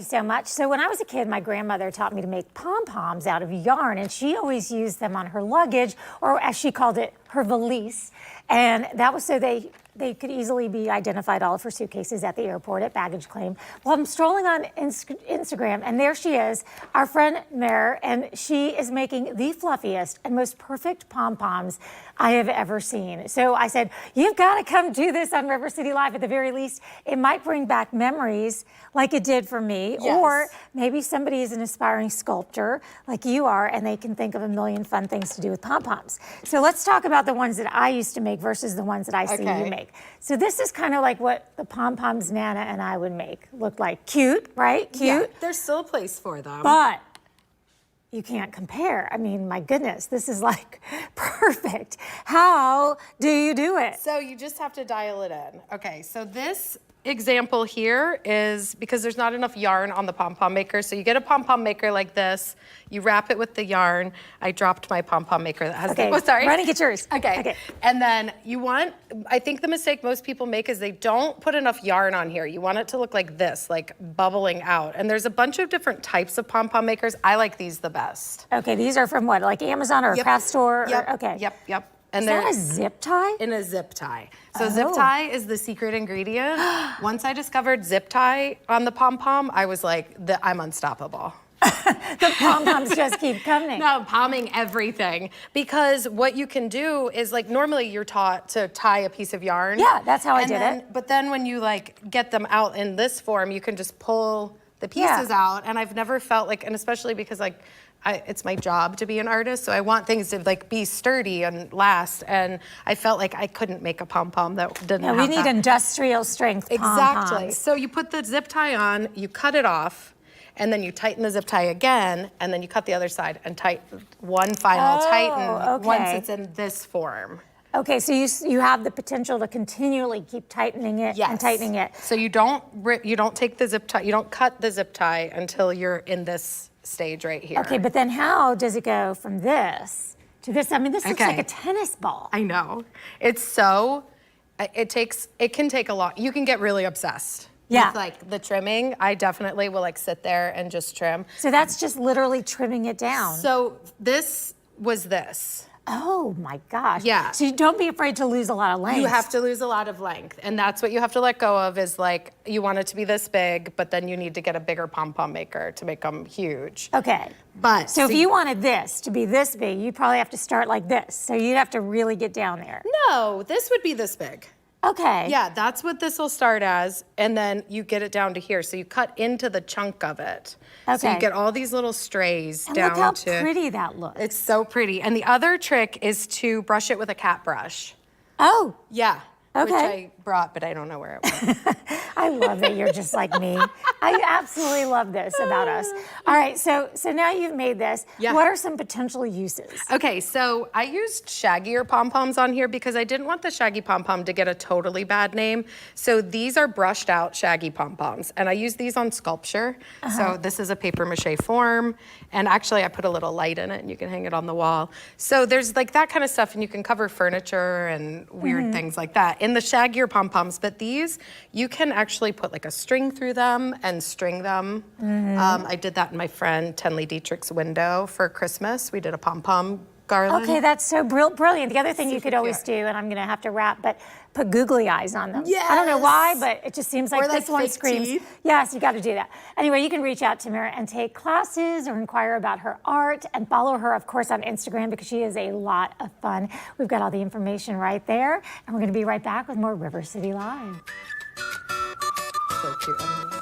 you so much. So when I was a kid, my grandmother taught me to make pom-poms out of yarn, and she always used them on her luggage, or as she called it, her valise. And that was so they could easily be identified, all of her suitcases at the airport at baggage claim. Well, I'm strolling on Instagram, and there she is, our friend Mare, and she is making the fluffiest and most perfect pom-poms I have ever seen. So I said, you've got to come do this on River City Live. At the very least, it might bring back memories like it did for me. Yes. Or maybe somebody is an aspiring sculptor like you are, and they can think of a million fun things to do with pom-poms. So let's talk about the ones that I used to make versus the ones that I see you make. So this is kind of like what the pom-poms Nana and I would make. Look like cute, right? Cute. Yeah, there's still a place for them. But you can't compare. I mean, my goodness, this is like perfect. How do you do it? So you just have to dial it in. Okay, so this example here is because there's not enough yarn on the pom-pom maker. So you get a pom-pom maker like this, you wrap it with the yarn. I dropped my pom-pom maker that has okay. oh, sorry. Run and get yours. Okay. And then you want, I think the mistake most people make is they don't put enough yarn on here. You want it to look like this, like bubbling out. And there's a bunch of different types of pom-pom makers. I like these the best. Okay, these are from what, like Amazon or a craft store? Yep. Or, okay. Yep. And is that a zip tie? In a zip tie. So zip tie is the secret ingredient. Once I discovered zip tie on the pom-pom, I was like, I'm unstoppable. The pom-poms just keep coming. No, pomming everything. Because what you can do is like, normally you're taught to tie a piece of yarn. Yeah, that's how I did it. But then when you like get them out in this form, you can just pull the pieces out. And I've never felt like, and especially because like, it's my job to be an artist, so I want things to like be sturdy and last. And I felt like I couldn't make a pom-pom that didn't have we need industrial strength pom-poms. Exactly. So you put the zip tie on, you cut it off, and then you tighten the zip tie again, and then you cut the other side and tighten one final tighten once it's in this form. Okay, so you have the potential to continually keep tightening it and tightening it. So you don't take the zip tie, you don't cut the zip tie until you're in this stage right here. Okay, but then how does it go from this to this? I mean, this looks like a tennis ball. I know. It's so, it can take a lot. You can get really obsessed. Yeah. With like the trimming. I definitely will like sit there and just trim. So that's just literally trimming it down. So this was this. Oh my gosh. Yeah. So you don't be afraid to lose a lot of length. You have to lose a lot of length. And that's what you have to let go of is like, you want it to be this big, but then you need to get a bigger pom-pom maker to make them huge. Okay. But so if you wanted this to be this big, you probably have to start like this. So you'd have to really get down there. No, this would be this big. Okay. Yeah, that's what this will start as, and then you get it down to here. So you cut into the chunk of it. Okay. So you get all these little strays down look how to... pretty that looks. It's so pretty. And the other trick is to brush it with a cat brush. Oh. Yeah. Okay. Which I brought, but I don't know where it went. I love that you're just like me. I absolutely love this about us. All right, so now you've made this. Yeah. What are some potential uses? Okay, so I used shaggier pom-poms on here because I didn't want the shaggy pom-pom to get a totally bad name. So these are brushed out shaggy pom-poms, and I use these on sculpture. So this is a paper mache form, and actually I put a little light in it and you can hang it on the wall. So there's like that kind of stuff, and you can cover furniture and weird things like that in the shaggier pom-poms. But these, you can actually put like a string through them and string them. I did that in my friend Tenley Dietrich's window for Christmas. We did a pom-pom garland. Okay, that's so brilliant. The other thing you could always cute. do, and I'm gonna have to wrap, but put googly eyes on them. Yes. I don't know why, but it just seems like Or this like one fake screams. teeth. Yes, you gotta do that. Anyway, you can reach out to Mara and take classes or inquire about her art and follow her, of course, on Instagram because she is a lot of fun. We've got all the information right there, and we're gonna be right back with more River City Live. So cute.